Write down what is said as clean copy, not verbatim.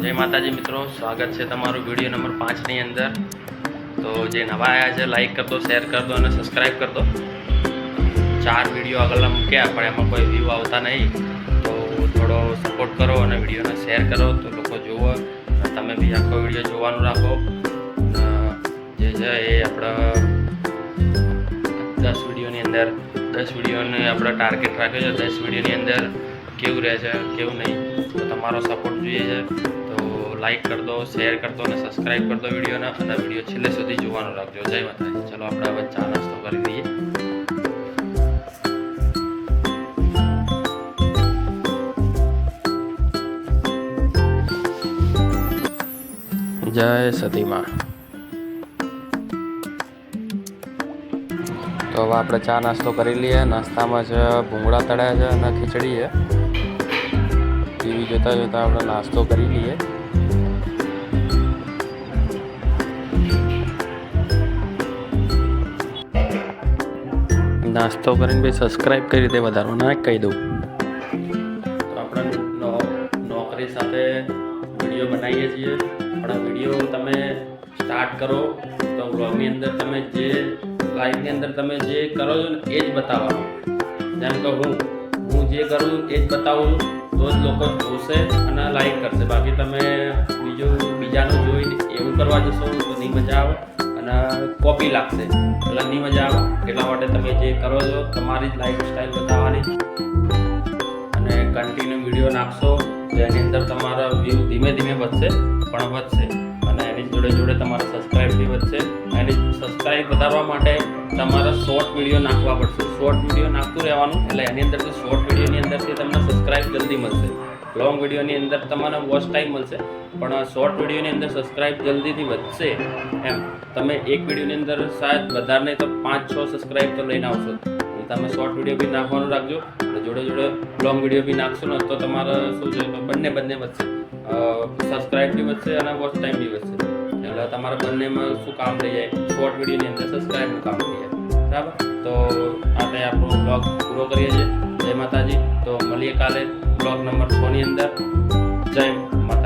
जय माताजी मित्रों, स्वागत है तमारू वीडियो नंबर 5 ની અંદર। तो जे नवा आया है लाइक कर दो, शेयर कर दो और सब्सक्राइब कर दो। 4 वीडियो अगला मूक्या पण एमां कोई व्यू आवता नहीं, तो थोड़ो सपोर्ट करो और वीडियो ने शेयर करो तो लोग जुओ। तमे भी आखो वीडियो जोवानुं राखो। जे छे ए आपड़ा 10 वीडियोनी अंदर 10 वीडियोने आपड़ा टार्गेट राख्यो छे। 10 वीडियोनी अंदर केवुं रहे छे केवुं नहीं, तो तमारो सपोर्ट जोईए छे। तो लाइक कर दो, शेयर कर दो और सब्सक्राइब कर दो वीडियो ने, और वीडियो छेल्ले सुधी जोवानुं राखजो। जय माताजी। चलो आपणे हवे चा नास्तो करी लईए। जय सती माँ। तो हवे आपणे चा नास्तो करी लीए। नास्तामां ज भूंगळा तळ्या छे अने खीचड़ी है। टीवी जोता जोता आपणे नास्तो करी लीए। नास्तो करीने भाई सब्सक्राइब कई रीते वधारवा ना कही दूँ। तो આપણે નોકરી સાથે વિડીયો બનાવીએ છીએ, પણ વિડીયો તમે સ્ટાર્ટ કરો તો વ્લોગની અંદર તમે જે લાઈવની અંદર તમે જે કરો છો ને એ જ બતાવવાનું। જેમ કે હું જે કરું એ જ બતાવું તો જ લોકો જોશે અને લાઈક કરશે। બાકી તમે બીજાનું જોઈને એવું કરવા જશો તો નહીં મજા આવે અને કોપી લાગશે, એટલે નહીં મજા આવે। એટલા માટે તમે જે કરો છો તમારી જ લાઈફ સ્ટાઈલ બતાવવાની અને કન્ટિન્યુ વિડીયો નાખશો તો એની અંદર તમારા વ્યૂ ધીમે ધીમે વધશે, પણ વધશે, અને એની જોડે જોડે તમારા સબસ્ક્રાઈબ બી વધશે। એની સબસ્ક્રાઈબ વધારવા માટે તમારે શોર્ટ વિડીયો નાખવા પડશે। શોર્ટ વિડીયો નાખતું રહેવાનું, એટલે એની અંદરથી શોર્ટ વિડીયોની અંદરથી તમને સબસ્ક્રાઈબ જલ્દી મળશે। લોંગ વિડીયોની અંદર તમને વોચ ટાઈમ મળશે, પણ શોર્ટ વિડીયોની અંદર સબસ્ક્રાઈબ જલ્દીથી વધશે। એમ તમે એક વિડીયોની અંદર શાયદ વધારે નહીં તો 5-6 સબસ્ક્રાઈબ તો લઈને આવશો। તમે શોર્ટ વિડીયો બી નાખવાનું રાખજો, અને જોડે જોડે લોંગ વિડીયો બી નાખશો ને તો તમારે શું છે બંને વધશે, સબસ્ક્રાઈબ બી વધશે અને વોચ ટાઈમ બી વધશે। એટલે તમારા બંનેમાં શું કામ થઈ જાય, શોર્ટ વિડીયોની અંદર સબસ્ક્રાઈબનું કામ થઈ જાય। બરાબર, તો આપણે આપણો બ્લોગ પૂરો કરીએ છીએ। જય માતાજી। તો મળીએ કાલે બ્લોગ નંબર 6 ની અંદર। જય માતા।